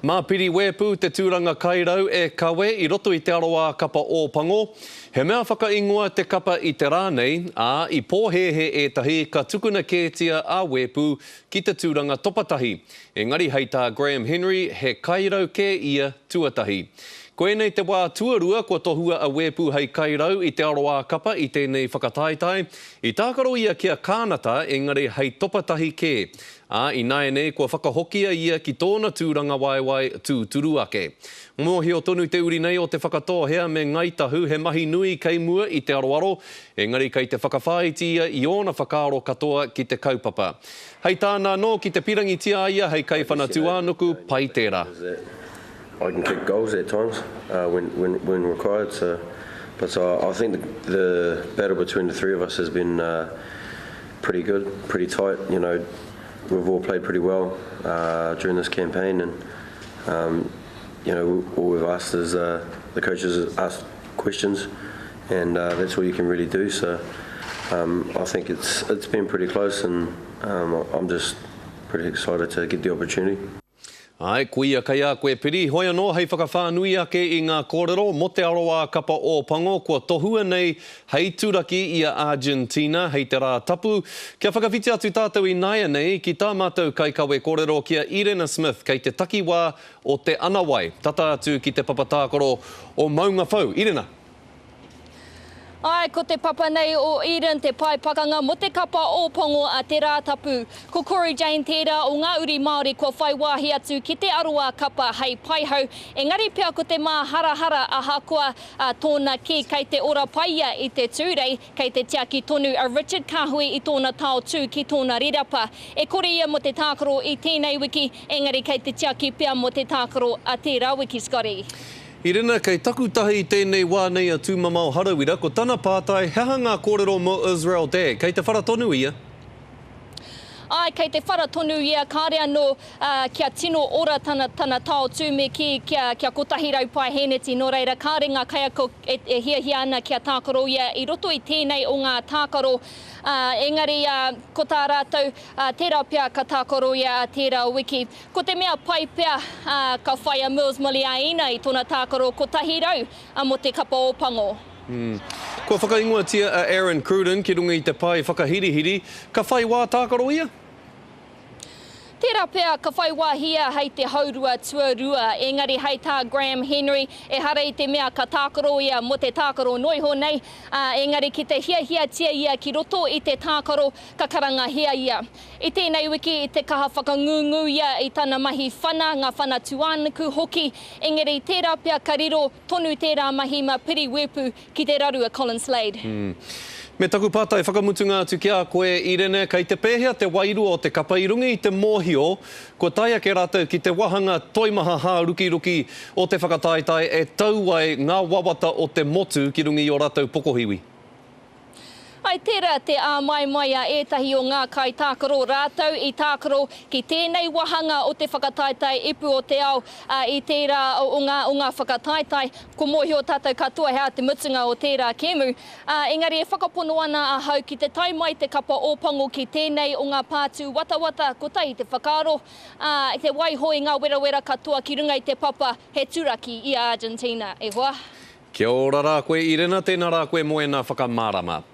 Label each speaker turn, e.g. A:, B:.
A: Mā piri wepu te tūranga kairau e kawe I roto I te aroa kapa o Pango. He mea whakaingoa te kapa I te rānei, ā I pōhehe ētahi ka tukuna kētia a wepu ki te tūranga topatahi. Engari hei tā Graham Henry he kairau ke ia tuatahi. Koenei te wā tuarua kua tohua a wepu hei kairau I te aroa kapa I tēnei whakataetai. I tākaro ia kia kānata engari hei topatahi ke. I naenei kua whakahokia ia ki tōna tūranga waiwai tūturu ake. Mōhi o tonu te uri nei o te whakatohea me ngaitahu he mahi nui kei mua I te aroaro, engari kei te whakawhaiti ia I ona whakaaro katoa ki te kaupapa. Hei tāna no ki te pirangi tia ia hei kei whanatuanuku pai tērā.
B: I can kick goals at times when required. But I think the battle between the three of us has been pretty good, pretty tight. You know, we've all played pretty well during this campaign, and you know, all we've asked is the coaches ask questions, and that's all you can really do. So I think it's been pretty close, and I'm just pretty excited to get the opportunity.
A: Ai, kuia kai a koe piri. Hoi anō hei whakawhānui ake I ngā kōrero mo te aroa kapa o Pango kua tohua nei hei tūraki I a Argentina hei te rā tapu. Kia whakawhiti atu tātou I naia nei ki tā mātou kai kawe kōrero kia Irena Smith kei te takiwā o te anawai. Tata atu ki te papatākoro o Maunga Whau. Irena.
C: Ai, ko te papa nei o Eden, te pai pakanga mo te kapa o Pango a te rā tapu. Ko Corey Jane tērā o ngā uri Māori kua whai wāhi atu ki te aroa kapa hei paihau. Engari pia ko te mā harahara a hakoa tōna ki kei te ora paia I te tūrei, kei te tiaki tonu a Richard Kahui I tōna tau tū ki tōna rirapa. E kore ia mo te tākaro I tēnei wiki, engari kei te tiaki pia mo te tākaro a tērā wiki, Scotty.
A: Irena, kei takutahi I tēnei wā nei a tūmamau harawira, ko tana pātai, heha ngā kōrero mo Israel Day, kei te wharatonu ia?
C: Ai, kei te wharatonu ia, kārea no kia tino ora tana tau tū me kia kotahi rau pai heneti no reira, kāre ngā kaiako e hia ana kia tākaro ia, I roto I tēnei o ngā tākaro, engari ko tā rātou tērā pia ka tākaro ia tērā wiki. Ko te mea pai pia ka whai a Mills Maliaina I tōna tākaro ko tahi rau mo te kapa o Pango.
A: Kua whakaingoa tia a Aaron Cruden ki runga I te pai whakahirihiri, ka whai wā tākaro ia?
C: Tērā pia ka whai wāhia hei te haurua tuarua, engari hei tā Graham Henry, e hara I te mea ka tākaro ia mo te tākaro noiho nei, engari ki te hia tia ia ki roto I te tākaro ka karanga hia ia. I tēnei wiki I te kaha whakangungu ia I tana mahi whana, ngā whana tuanuku hoki, engari tērā pia ka riro tonu tērā mahi ma piri wepu ki te raru a Colin Slade.
A: Me taku pātai whakamutunga atu ki a koe Irene, kei te pēhea te wairu o te kapa I runga I te mōhio, ko taia ke rātou ki te wahanga toimaha hā ruki o te whakataetai e tau ai ngā wawata o te motu ki runga I o rātou pokohiwi.
C: Ai tērā te mai a ētahi o ngā kai tākaro rātou I tākaro ki tēnei wahanga o te whakataetai ipu o te ao I tērā o ngā whakataetai ko mohi o tātou katoa hea te mutunga o tērā kemu. Engari e whakapono ana a hau ki te tai mai te kapa o Pango ki tēnei o ngā pātū watawata ko tai te whakaaro. Te waihoi ngā werawera katoa ki runga I te papa he turaki I Argentina. E hoa.
A: Kia ora rā koe Irena, tēnā rā koe moena whakamārama.